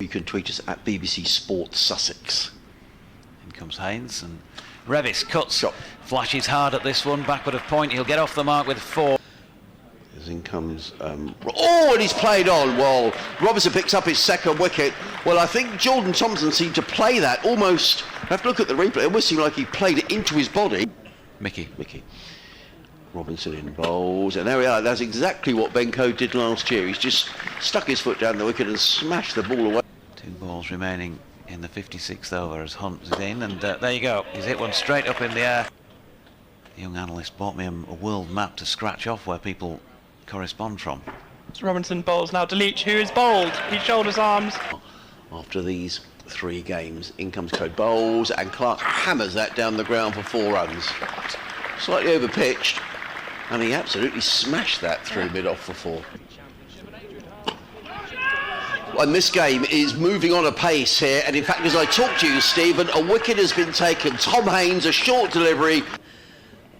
can tweet us at BBC Sports Sussex. In comes Haynes, and Revis cuts, flashes hard at this one, backward of point, he'll get off the mark with 4. As in comes, and he's played on. Well, Robertson picks up his second wicket. Well, I think Jordan Thompson seemed to play that almost, I have to look at the replay, it almost seemed like he played it into his body. Mickey. Robinson in bowls, and there we are. That's exactly what Ben Coe did last year. He's just stuck his foot down the wicket and smashed the ball away. 2 balls remaining in the 56th over as Hunt is in, and there you go. He's hit one straight up in the air. The young analyst bought me a world map to scratch off where people correspond from. Robinson bowls now to Leach, who is bowled. He shoulders arms. After these 3 games, in comes Coe bowls, and Clark hammers that down the ground for 4 runs. Slightly over pitched, and he absolutely smashed that through mid off for 4. And this game is moving on a pace here, and in fact, as I talk to you, Stephen, a wicket has been taken. Tom Haynes, a short delivery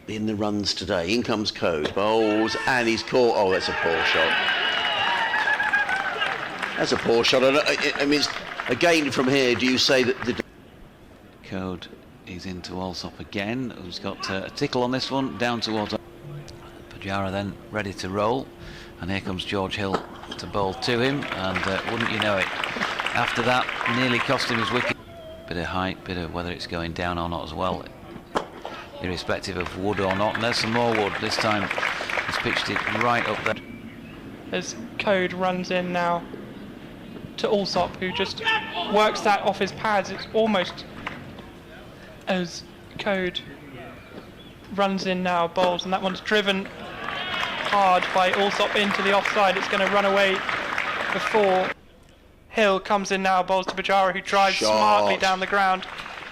in the runs today. In comes Coe, bowls, and he's caught. Oh, that's a poor shot. That's a poor shot. I mean, again from here, do you say that the Code is into Alsop again, who's got a tickle on this one, down towards Pujara, then ready to roll, and here comes George Hill to bowl to him, and wouldn't you know it, after that nearly cost him his wicket. Bit of height, bit of whether it's going down or not as well, irrespective of wood or not, and there's some more wood. This time he's pitched it right up there. As Code runs in now to Alsop, who just works that off his pads. It's almost as Code runs in now, bowls, and that one's driven hard by Alsop into the offside. It's going to run away for 4. Hill comes in now, bowls to Pujara, who drives smartly down the ground.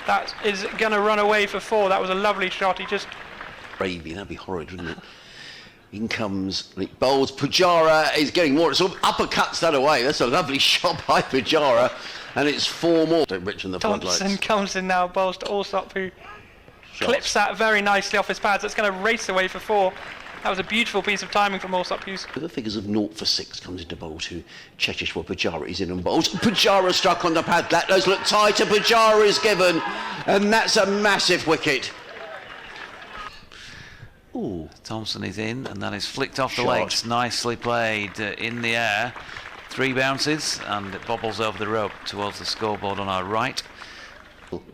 That is going to run away for 4. That was a lovely shot. He just... Gravy, that'd be horrid, wouldn't it? In comes bowls. Pujara is getting more. Sort of uppercuts that away. That's a lovely shot by Pujara, and it's 4 more. Don't rich in the floodlights. Thompson comes in now, bowls to Alsop, who clips that very nicely off his pads. That's going to race away for 4. That was a beautiful piece of timing from Alsop. The figures of 0 for 6 comes into bowl to Cheshire. Pujara is in and bowls. Pujara struck on the pad. That does look tighter. Pujara is given, and that's a massive wicket. Ooh. Thompson is in, and that is flicked off the legs. Nicely played in the air. 3 bounces, and it bobbles over the rope towards the scoreboard on our right.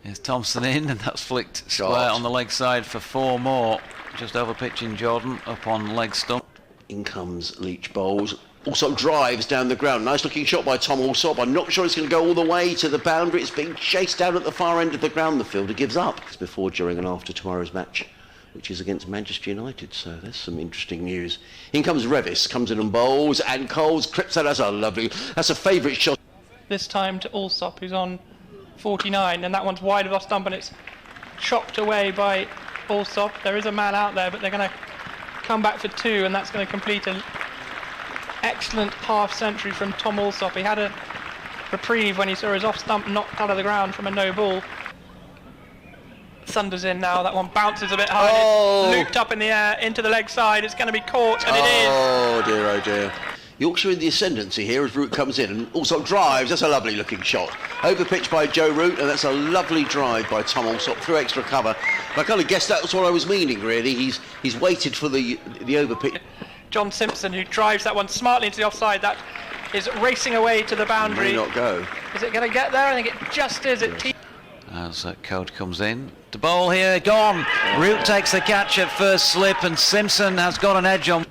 Here's Thompson in, and that's flicked square on the leg side for 4 more. Just over pitching Jordan up on leg stump. In comes Leach bowls. Also drives down the ground. Nice looking shot by Tom Alsop. I'm not sure it's going to go all the way to the boundary. It's being chased down at the far end of the ground. The fielder gives up. It's before, during and after tomorrow's match, which is against Manchester United. So there's some interesting news. In comes Revis, comes in and bowls, and Coles clips that. That's a favourite shot. This time to Alsop, who's on 49, and that one's wide of off stump, and it's chopped away by Alsop. There is a man out there, but they're going to come back for 2, and that's going to complete an excellent half-century from Tom Alsop. He had a reprieve when he saw his off stump knocked out of the ground from a no ball. Thunder's in now. That one bounces a bit high. It's looped up in the air into the leg side. It's going to be caught, and it is. Oh dear, oh dear. Yorkshire in the ascendancy here as Root comes in and also drives. That's a lovely looking shot. Over pitch by Joe Root, and that's a lovely drive by Tom Alsop through extra cover. And I kind of guessed that was what I was meaning, really. He's waited for the over pitch. John Simpson, who drives that one smartly into the offside. That is racing away to the boundary. May not go. Is it going to get there? I think it just is. As Code comes in. The ball here, gone. Root takes the catch at first slip, and Simpson has got an edge on.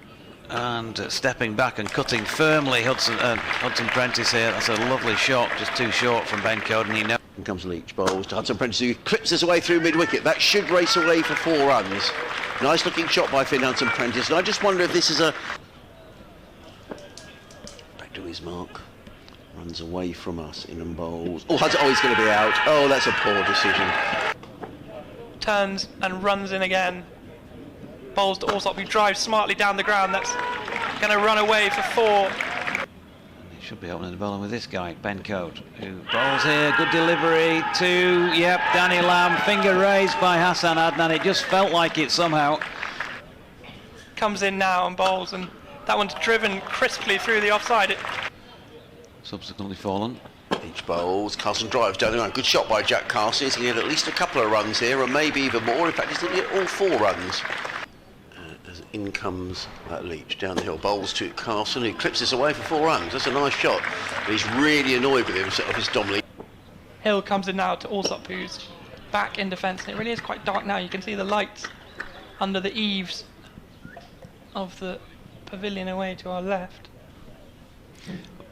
And stepping back and cutting firmly, Hudson Prentice here. That's a lovely shot, just too short from Ben Code, and he knows. In comes Leach bowls to Hudson Prentice, who clips his way through mid-wicket. That should race away for 4 runs. Nice looking shot by Finn Hudson Prentice, and I just wonder if this is a... Back to his mark. Runs away from us, in and bowls. Oh, Hudson, he's going to be out. Oh, that's a poor decision. Turns and runs in again. Bowls to Alsop, who drives smartly down the ground. That's going to run away for 4. He should be opening the bowling with this guy, Ben Code, who bowls here. Good delivery to, Danny Lamb. Finger raised by Hassan Adnan. It just felt like it somehow. Comes in now and bowls, and that one's driven crisply through the offside. Subsequently fallen. Leach bowls. Carson drives down the ground. Good shot by Jack Carson. He's going to get at least a couple of runs here, and maybe even more. In fact, he's going to get all 4 runs. As in comes Leach down the hill. Bowls to Carson, who clips this away for 4 runs. That's a nice shot. But he's really annoyed with himself, his Dom Leach. Hill comes in now to Alsop, who's back in defence, and it really is quite dark now. You can see the lights under the eaves of the pavilion away to our left.